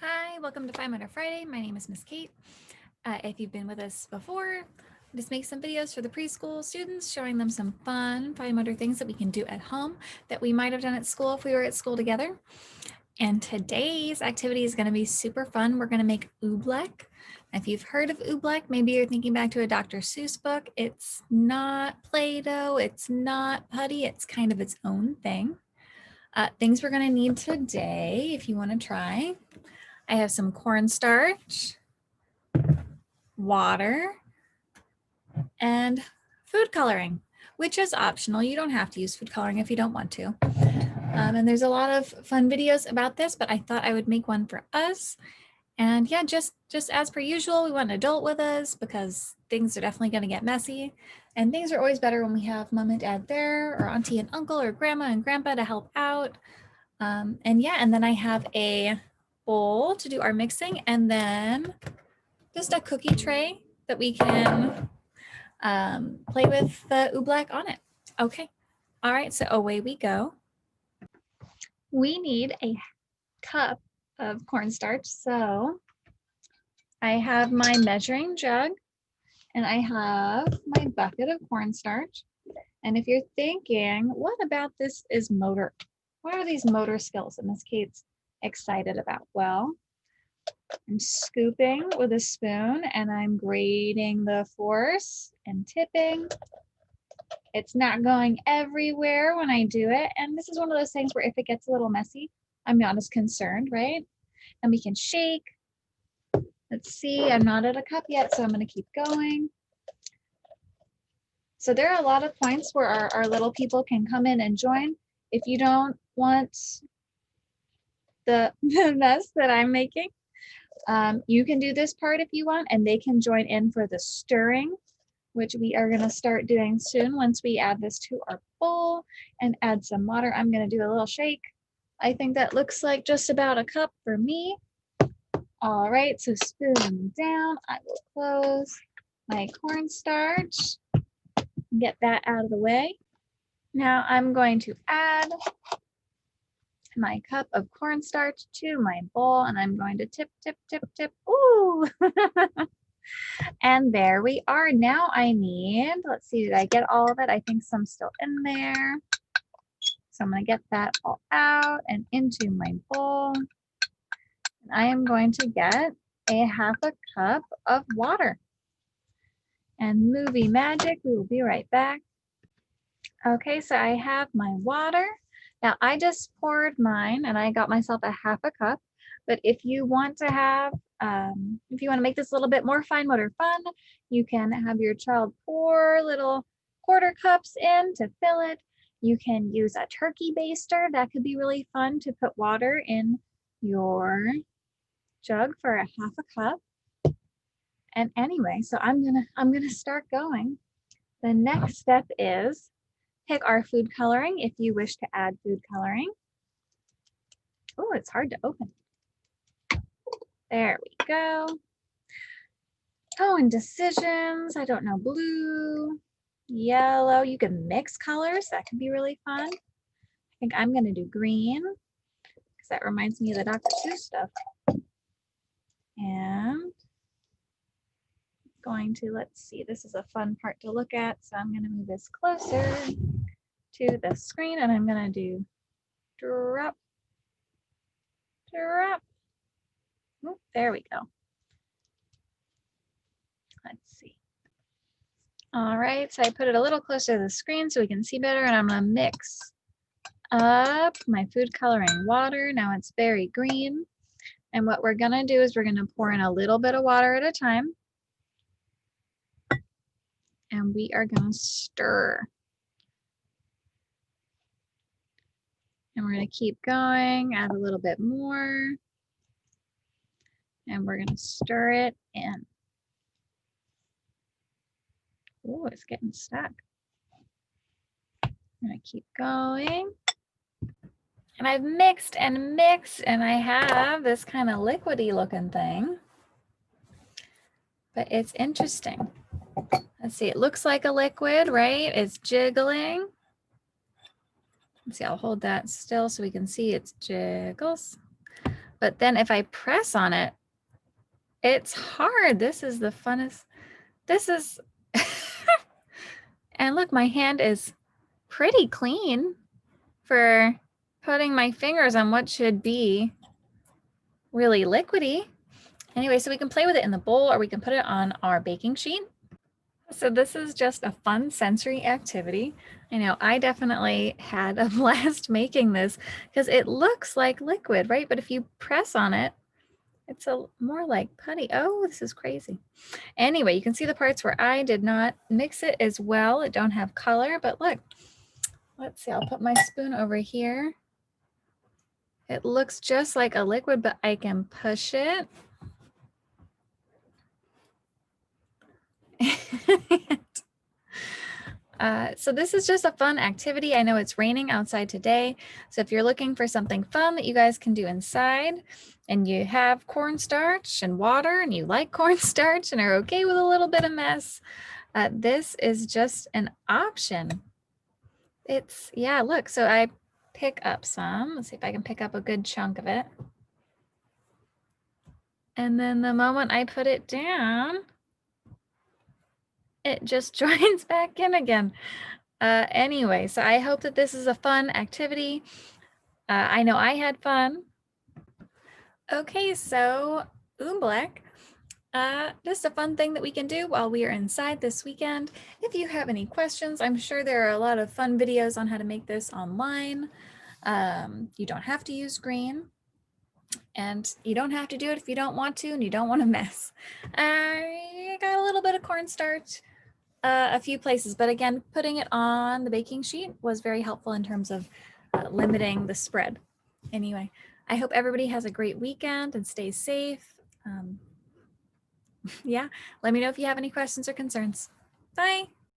Hi, welcome to Fine Motor Friday. My name is Miss Kate. If you've been with us before, I just make some videos for the preschool students, showing them some fun fine motor things that we can do at home that we might have done at school if we were at school together. And today's activity is going to be super fun. We're going to make Oobleck. If you've heard of Oobleck, maybe you're thinking back to a Dr. Seuss book. It's not Play-Doh, it's not putty, it's kind of its own thing. Things we're going to need today, if you want to try. I have some cornstarch, water, and food coloring, which is optional. You don't have to use food coloring if you don't want to. And there's a lot of fun videos about this, but I thought I would make one for us. And yeah, just as per usual, we want an adult with us because things are definitely going to get messy. And things are always better when we have mom and dad there, or auntie and uncle, or grandma and grandpa to help out. And then I have a bowl to do our mixing, and then just a cookie tray that we can play with the oobleck on it. Okay, all right, so away we go. We need a cup of cornstarch. So I have my measuring jug and I have my bucket of cornstarch. And if you're thinking, what about this is motor? What are these motor skills that Miss Kate's excited about? Well, I'm scooping with a spoon and I'm grading the force and tipping. It's not going everywhere when I do it. And this is one of those things where if it gets a little messy, I'm not as concerned, right? And we can shake. Let's see, I'm not at a cup yet, so I'm going to keep going. So there are a lot of points where our little people can come in and join. If you don't want the mess that I'm making, you can do this part if you want, and they can join in for the stirring, which we are going to start doing soon once we add this to our bowl and add some water. I'm going to do a little shake. I think that looks like just about a cup for me. All right, so spoon down. I will close my cornstarch, get that out of the way. Now I'm going to add my cup of cornstarch to my bowl, and I'm going to tip, tip, tip, tip. Ooh! And there we are. Now I need, let's see, did I get all of it? I think some still in there. So I'm going to get that all out and into my bowl. And I am going to get a half a cup of water. And movie magic, we will be right back. Okay, so I have my water. Now I just poured mine and I got myself a half a cup. But if you want to have, if you want to make this a little bit more fine motor fun, you can have your child pour little quarter cups in to fill it. You can use a turkey baster. That could be really fun to put water in your jug for a half a cup. And anyway, so I'm gonna start going. The next step is pick our food coloring if you wish to add food coloring. Oh, it's hard to open. There we go. Oh, and decisions. I don't know, blue, yellow. You can mix colors. That could be really fun. I think I'm going to do green because that reminds me of the Dr. Seuss stuff. And going to, let's see, this is a fun part to look at. So I'm going to move this closer to the screen and I'm going to do drop, drop. Oh, there we go. Let's see. All right, so I put it a little closer to the screen so we can see better, and I'm gonna mix up my food coloring water. Now it's very green. And what we're gonna do is we're gonna pour in a little bit of water at a time. And we are gonna stir. And we're gonna keep going, add a little bit more. And we're gonna stir it in. Oh, it's getting stuck. I'm gonna keep going. And I've mixed and mixed, and I have this kind of liquidy looking thing. But it's interesting. Let's see, it looks like a liquid, right? It's jiggling. Let's see, I'll hold that still so we can see it jiggles. But then if I press on it, it's hard. This is the funnest. This is, and look, my hand is pretty clean for putting my fingers on what should be really liquidy. Anyway, so we can play with it in the bowl or we can put it on our baking sheet. So this is just a fun sensory activity. I know I definitely had a blast making this because it looks like liquid, right? But if you press on it, it's more like putty. Oh, this is crazy. Anyway, you can see the parts where I did not mix it as well. It don't have color, but look, let's see, I'll put my spoon over here. It looks just like a liquid, but I can push it. So this is just a fun activity. I know it's raining outside today. So if you're looking for something fun that you guys can do inside and you have cornstarch and water and you like cornstarch and are okay with a little bit of mess, this is just an option. It's, yeah, look, so I pick up some. Let's see if I can pick up a good chunk of it. And then the moment I put it down, it just joins back in again. Anyway, so I hope that this is a fun activity. I know I had fun. Okay, so Oobleck, just a fun thing that we can do while we are inside this weekend. If you have any questions, I'm sure there are a lot of fun videos on how to make this online. You don't have to use green. And you don't have to do it if you don't want to and you don't want to mess. I got a little bit of cornstarch a few places, but again, putting it on the baking sheet was very helpful in terms of limiting the spread. Anyway, I hope everybody has a great weekend and stays safe. Yeah, let me know if you have any questions or concerns. Bye.